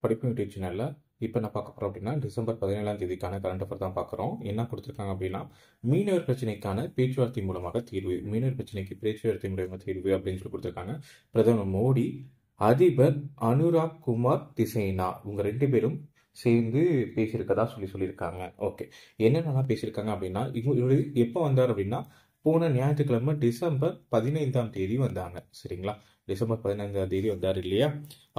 படிப்பு யூடியூப் சேனல்ல இப்போ என்ன பார்க்க போறோம் அப்படின்னா டிசம்பர் 17ஆம் தேதிக்கான கரண்ட் அஃபேர் தான் பார்க்குறோம். என்ன கொடுத்துருக்காங்க அப்படின்னா மீனவர் பிரச்சனைக்கான பேச்சுவார்த்தை மூலமாக தீர்வு. மீனவர் பிரச்சனைக்கு பேச்சுவார்த்தை மூலமாக தீர்வு அப்படின்னு சொல்லி கொடுத்துருக்காங்க. பிரதமர் மோடி, அதிபர் அனுராக் குமார் திசைனா இவங்க ரெண்டு பேரும் சேர்ந்து பேசியிருக்கதா சொல்லியிருக்காங்க. ஓகே, என்னென்னலாம் பேசியிருக்காங்க அப்படின்னா இவர் எப்போ வந்தார் அப்படின்னா போன ஞாயிற்றுக்கிழமை டிசம்பர் 15ஆம் தேதி வந்தாங்க. சரிங்களா, டிசம்பர் 15ஆம் தேதி வந்தார் இல்லையா.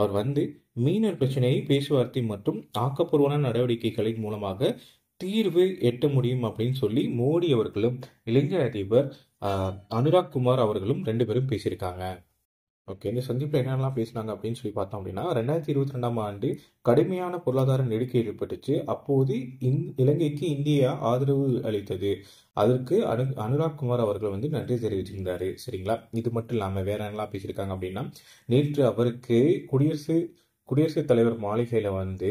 அவர் வந்து மீனவர் பிரச்சனையை பேச்சுவார்த்தை மற்றும் ஆக்கப்பூர்வமான நடவடிக்கைகளின் மூலமாக தீர்வு எட்ட முடியும் அப்படின்னு சொல்லி மோடி அவர்களும் இலங்கை அதிபர் அனுராக் குமார் அவர்களும் ரெண்டு பேரும் பேசியிருக்காங்க. ஓகே, இந்த சந்திப்பில் என்னென்னலாம் பேசினாங்க அப்படின்னு சொல்லி பார்த்தோம் அப்படின்னா 2022ஆம் ஆண்டு கடுமையான பொருளாதார நெருக்கடி ஏற்பட்டுச்சு. அப்போது இலங்கைக்கு இந்தியா ஆதரவு அளித்தது. அதற்கு அனுராக் குமார் அவர்கள் வந்து நன்றி தெரிவிச்சிருந்தாரு. சரிங்களா, இது மட்டும் இல்லாமல் வேற என்னெல்லாம் பேசியிருக்காங்க அப்படின்னா நேற்று அவருக்கு குடியரசுத் தலைவர் மாளிகையில வந்து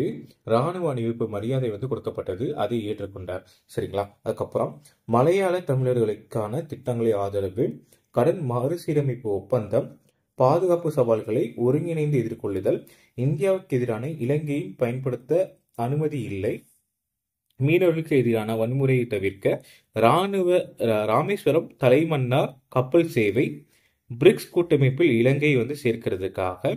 ராணுவ அணிவிப்பு மரியாதை வந்து கொடுக்கப்பட்டது. அதை ஏற்றுக்கொண்டார். சரிங்களா, அதுக்கப்புறம் மலையாள தமிழர்களுக்கான திட்டங்களை ஆதரவு, கடன் மறுசீரமைப்பு ஒப்பந்தம், பாதுகாப்பு சவால்களை ஒருங்கிணைந்து எதிர்கொள்ளுதல், இந்தியாவுக்கு எதிரான இலங்கையின் பயன்படுத்த அனுமதி இல்லை, மீனவர்களுக்கு எதிரான வன்முறையை தவிர்க்க ராமேஸ்வரம் தலைமன்னார் கப்பல் சேவை, பிரிக்ஸ் கூட்டமைப்பில் இலங்கை வந்து சேர்க்கிறதுக்காக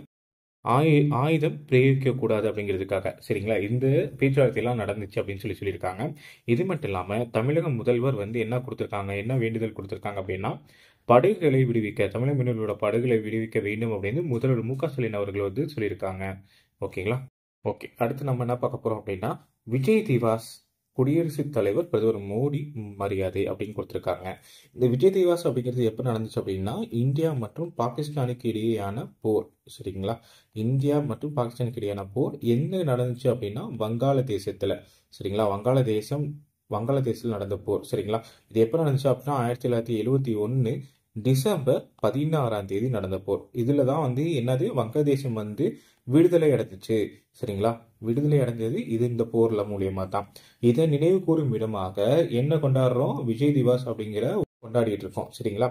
ஆயுதம் பிரயோகிக்க கூடாது அப்படிங்கிறதுக்காக. சரிங்களா, இந்த பேச்சுவார்த்தையெல்லாம் நடந்துச்சு அப்படின்னு சொல்லியிருக்காங்க. இது மட்டும் இல்லாமல் தமிழக முதல்வர் வந்து என்ன கொடுத்துருக்காங்க, என்ன வேண்டுதல் கொடுத்துருக்காங்க அப்படின்னா படகுகளை விடுவிக்க, தமிழக மீனவர்களோட படகுகளை விடுவிக்க வேண்டும் அப்படின்னு முதல்வர் மு.க.ஸ்டாலின் அவர்கள் வந்து சொல்லியிருக்காங்க. ஓகேங்களா. ஓகே, அடுத்து நம்ம என்ன பார்க்க போறோம் அப்படின்னா விஜய் திவாஸ் குடியரசுத் தலைவர் பிரதமர் மோடி மரியாதை அப்படின்னு கொடுத்துருக்காங்க. இந்த விஜய் திவாஸ் அப்படிங்கிறது எப்போ நடந்துச்சு அப்படின்னா இந்தியா மற்றும் பாகிஸ்தானுக்கு இடையேயான போர். சரிங்களா, இந்தியா மற்றும் பாகிஸ்தானுக்கு இடையேயான போர் என்ன நடந்துச்சு அப்படின்னா வங்காளதேசத்துல. சரிங்களா, வங்காளதேசத்தில் நடந்த போர். சரிங்களா, இது எப்போ நடந்துச்சு அப்படின்னா 1971 டிசம்பர் 16ஆம் தேதி நடந்த போர். இதுல தான் வந்து என்னது வங்கதேசம் வந்து விடுதலை அடைஞ்சிச்சு. சரிங்களா, விடுதலை அடைஞ்சது இது இந்த போர்ல மூலியமா தான். இதை நினைவு கூறும் விதமாக என்ன கொண்டாடுறோம், விஜய் திவாஸ் அப்படிங்கிற கொண்டாடிட்டு இருக்கோம். சரிங்களா,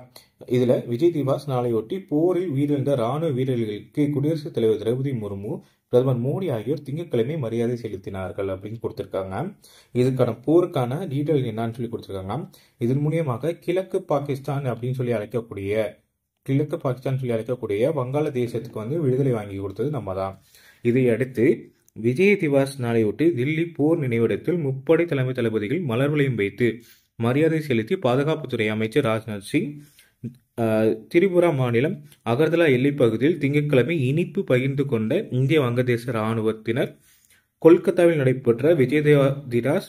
இதுல விஜய் திவாஸ் நாளையொட்டி போரில் உயிரிழந்த ராணுவ வீரர்களுக்கு குடியரசுத் தலைவர் திரௌபதி முர்மு, பிரதமர் மோடி ஆகியோர் திங்கட்கிழமை மரியாதை செலுத்தினார்கள் அப்படின்னு கொடுத்திருக்காங்க. இதுக்கான போருக்கான டீட்டெயில் என்னன்னு சொல்லி கொடுத்திருக்காங்க. இதன் மூலியமாக கிழக்கு பாகிஸ்தான் சொல்லி அழைக்கக்கூடிய வங்காளதேசத்துக்கு வந்து விடுதலை வாங்கி கொடுத்தது நம்ம தான். இதை அடுத்து விஜய் திவாஸ் நாளையொட்டி தில்லி போர் நினைவிடத்தில் முப்படை தலைமை தளபதிகள் மலர் வளையம் வைத்து மரியாதை செலுத்தி பாதுகாப்புத்துறை அமைச்சர் ராஜ்நாத் சிங், திரிபுரா மாநிலம் அகர்தலா எல்லைப் பகுதியில் திங்கட்கிழமை இனிப்பு பகிர்ந்து கொண்ட இந்திய வங்கதேச இராணுவத்தினர், கொல்கத்தாவில் நடைபெற்ற விஜய் திவாஸ்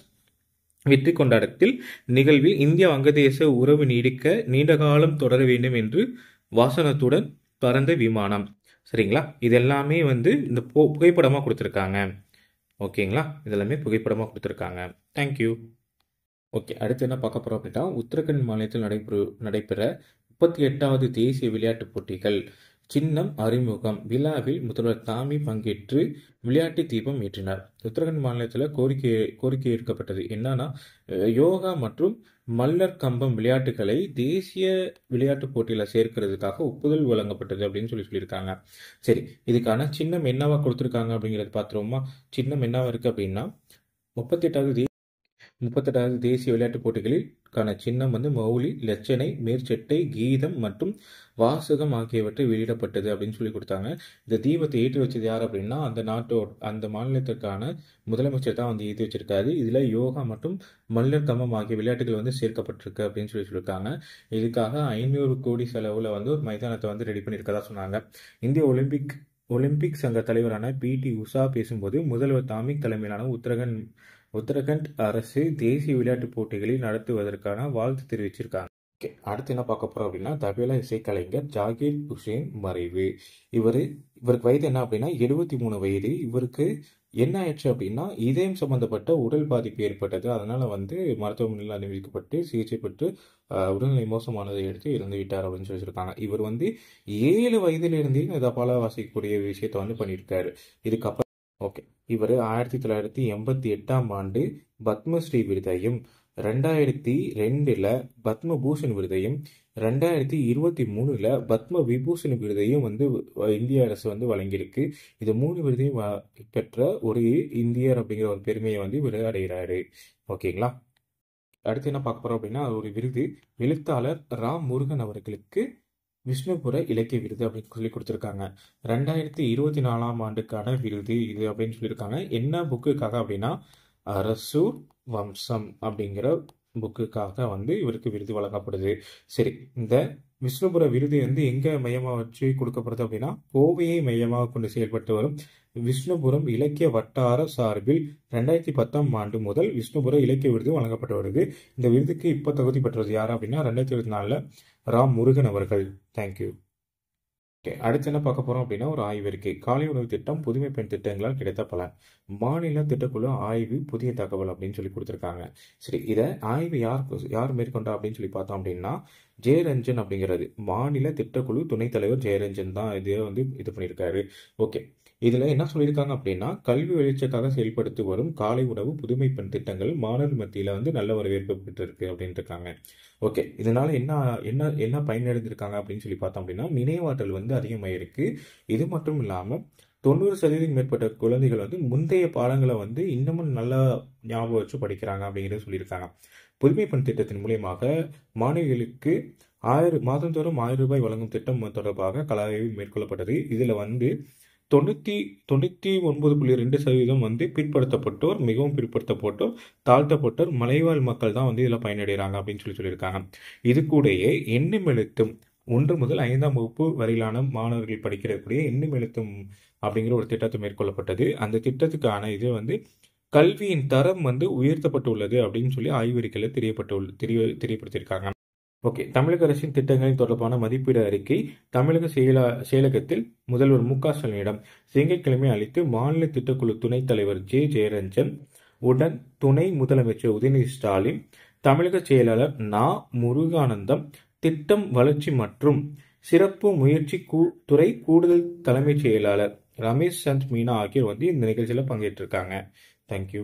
வெற்றி கொண்டாட்டத்தில் நிகழ்வில் இந்திய வங்கதேச உறவு நீண்ட காலம் தொடர வேண்டும் என்று வாசகத்துடன் பறந்த விமானம். சரிங்களா, இதெல்லாமே வந்து இந்த புகைப்படமாக கொடுத்துருக்காங்க. ஓகேங்களா, இதெல்லாமே புகைப்படமாக கொடுத்துருக்காங்க. தேங்க்யூ. ஓகே, அடுத்து என்ன பார்க்க போறோம் அப்படின்னா உத்தரகண்ட் மாநிலத்தில் நடைபெற 38வது தேசிய விளையாட்டுப் போட்டிகள் சின்னம் அறிமுகம் விழாவில் முதல்வர் தாமி பங்கேற்று விளையாட்டு தீபம் ஏற்றினார். உத்தரகண்ட் மாநிலத்தில் கோரிக்கை எடுக்கப்பட்டது என்னன்னா யோகா மற்றும் மல்லர் கம்பம் விளையாட்டுகளை தேசிய விளையாட்டு போட்டியில சேர்க்கிறதுக்காக ஒப்புதல் வழங்கப்பட்டது அப்படின்னு சொல்லியிருக்காங்க. சரி, இதுக்கான சின்னம் என்னவா கொடுத்துருக்காங்க அப்படிங்கிறது பார்த்துருவோமா. சின்னம் என்னவா இருக்கு அப்படின்னா 38வது தேசிய விளையாட்டுப் போட்டிகளில் சின்னம் வந்து மௌலி, லட்சணை, மேற்சட்டை, கீதம் மற்றும் வாசகம் ஆகியவற்றை வெளியிடப்பட்டது அப்படின்னு சொல்லி கொடுத்தாங்க. இந்த தீபத்தை ஏற்றி வச்சது யார் அப்படின்னா அந்த மாநிலத்திற்கான முதலமைச்சர் தான் வந்து ஏற்றி வச்சிருக்காரு. இதுல யோகா மற்றும் மல்லர் கம்பம் ஆகிய விளையாட்டுகள் வந்து சேர்க்கப்பட்டிருக்கு அப்படின்னு சொல்லியிருக்காங்க. இதுக்காக 500 கோடி செலவுல வந்து ஒரு மைதானத்தை வந்து ரெடி பண்ணியிருக்கதா சொன்னாங்க. இந்திய ஒலிம்பிக் சங்க தலைவரான பி.டி. உஷா பேசும்போது முதல்வர் தாமிக் தலைமையிலான உத்தரகண்ட் அரசு தேசிய விளையாட்டுப் போட்டிகளை நடத்துவதற்கான வாழ்த்து தெரிவிச்சிருக்காங்க. அடுத்து என்ன பார்க்க போறோம் அப்படின்னா தபேலா இசைக்கலைஞர் ஜாகிர் ஹுசேன் மறைவு. இவருக்கு வயது என்ன அப்படின்னா 73 வயது. இவருக்கு என்ன ஆயிடுச்சு அப்படின்னா இதயம் சம்பந்தப்பட்ட உடல் பாதிப்பு ஏற்பட்டது. அதனால வந்து மருத்துவமனையில் அனுமதிக்கப்பட்டு சிகிச்சை பெற்று உடல்நிலை மோசமானதை எடுத்து இறந்து விட்டார் அப்படின்னு சொல்லியிருக்காங்க. இவர் வந்து 7 வயதிலிருந்தே தபாலா வாசிக்கக்கூடிய விஷயத்த வந்து பண்ணியிருக்காரு. இதுக்கப்புறம் ஓகே, இவர் 1988ஆம் ஆண்டு பத்மஸ்ரீ விருதையும் 2002ல் பத்ம பூஷன் விருதையும் 2023ல் பத்ம விபூஷன் விருதையும் வந்து இந்திய அரசு வந்து வழங்கியிருக்கு. இது 3 விருதையும் பெற்ற ஒரு இந்தியர் அப்படிங்கிற ஒரு பெருமையை வந்து இவர் அடைகிறாரு. ஓகேங்களா? அடுத்து என்ன பார்க்க போறோம் அப்படின்னா, ஒரு விருது எழுத்தாளர் ரா முருகன் அவர்களுக்கு விஷ்ணுபுர இலக்கிய விருது அப்படின்னு சொல்லி கொடுத்துருக்காங்க. 2024ஆம் ஆண்டுக்கான விருது இது அப்படின்னு சொல்லியிருக்காங்க. என்ன புக்குக்காக அப்படின்னா, அரசூர் வம்சம் அப்படிங்கிற புக்குக்காக வந்து இவருக்கு விருது வழங்கப்படுது. சரி, இந்த விஷ்ணுபுர விருது வந்து எங்க மையமாக வச்சு கொடுக்கப்படுது அப்படின்னா, கோவையை மையமாக கொண்டு செயல்பட்டு வரும் விஷ்ணுபுரம் இலக்கிய வட்டார சார்பில் 2010ஆம் ஆண்டு முதல் விஷ்ணுபுர இலக்கிய விருது வழங்கப்பட்டு வருது. இந்த விருதுக்கு இப்போ தகுதி பெற்றது யார் அப்படின்னா 2024ல் ரா முருகன் அவர்கள். தேங்க்யூ. ஓகே, அடுத்து என்ன பார்க்க போறோம் அப்படின்னா, ஒரு ஆய்வறிக்கை. காலை உணவு திட்டம் புதுமை பெண் திட்டங்களால் கிடைத்த பலன். மாநில திட்டக்குழு ஆய்வு புதிய தகவல் அப்படின்னு சொல்லி கொடுத்துருக்காங்க. சரி, இதை ஆய்வு யார் மேற்கொண்டா அப்படின்னு சொல்லி பார்த்தோம் அப்படின்னா, ஜெயரஞ்சன் அப்படிங்கிறது மாநில திட்டக்குழு துணைத் தலைவர் ஜெயரஞ்சன் தான் இதை வந்து இது பண்ணியிருக்காரு. ஓகே, இதுல என்ன சொல்லியிருக்காங்க அப்படின்னா, கல்வி வளர்ச்சிக்காக செயல்படுத்தி வரும் காலை உணவு புதுமை பெண் திட்டங்கள் மாணவர் மத்தியில வந்து நல்ல வரவேற்பு பெற்றிருக்கு அப்படின்ட்டு இருக்காங்க. ஓகே, இதனால என்ன என்ன என்ன பயனடைந்திருக்காங்க அப்படின்னு சொல்லி பார்த்தோம் அப்படின்னா, நினைவாற்றல் வந்து அதிகமாயிருக்கு. இது மட்டும் இல்லாம 90% மேற்பட்ட குழந்தைகள் வந்து முந்தைய பாடங்களை வந்து இன்னமும் நல்லா ஞாபகம் வச்சு படிக்கிறாங்க அப்படிங்கிறத சொல்லியிருக்காங்க. புதுமை பெண் திட்டத்தின் மூலியமாக மாணவிகளுக்கு மாதந்தோறும் ₹1000 வழங்கும் திட்டம் தொடர்பாக கலந்தாய்வு மேற்கொள்ளப்பட்டது. இதுல வந்து 99.2% வந்து பிற்படுத்தப்பட்டோர், மிகவும் பிற்படுத்தப்பட்டோர், தாழ்த்தப்பட்டோர், மலைவாழ் மக்கள் தான் வந்து இதில் பயனடைகிறாங்க அப்படின்னு சொல்லியிருக்காங்க. இது கூடயே எண்ணும் எழுத்தும் 1 முதல் 5ஆம் வகுப்பு வரையிலான மாணவர்கள் படிக்கிறக்கூடிய எண்ணும் எழுத்தும் அப்படிங்கிற ஒரு திட்டத்தை மேற்கொள்ளப்பட்டது. அந்த திட்டத்துக்கான இது வந்து கல்வியின் தரம் வந்து உயர்த்தப்பட்டுள்ளது அப்படின்னு சொல்லி ஆய்வறிக்கையில் தெரியப்படுத்தியிருக்காங்க. ஓகே, தமிழக அரசின் திட்டங்களின் தொடர்பான மதிப்பீடு அறிக்கை தமிழக செயலகத்தில் முதல்வர் மு.க.ஸ்டாலினிடம் திங்கட்கிழமை அளித்து மாநில திட்டக்குழு துணைத் தலைவர் ஜெயரஞ்சன் உடன் துணை முதலமைச்சர் உதயநிதி ஸ்டாலின், தமிழக செயலாளர் நா. முருகானந்தம், திட்டம் வளர்ச்சி மற்றும் சிறப்பு முயற்சி துறை கூடுதல் தலைமைச் செயலாளர் ரமேஷ் சந்த் மீனா ஆகியோர் வந்து இந்த நிகழ்ச்சியில் பங்கேற்றிருக்காங்க. தேங்க்யூ.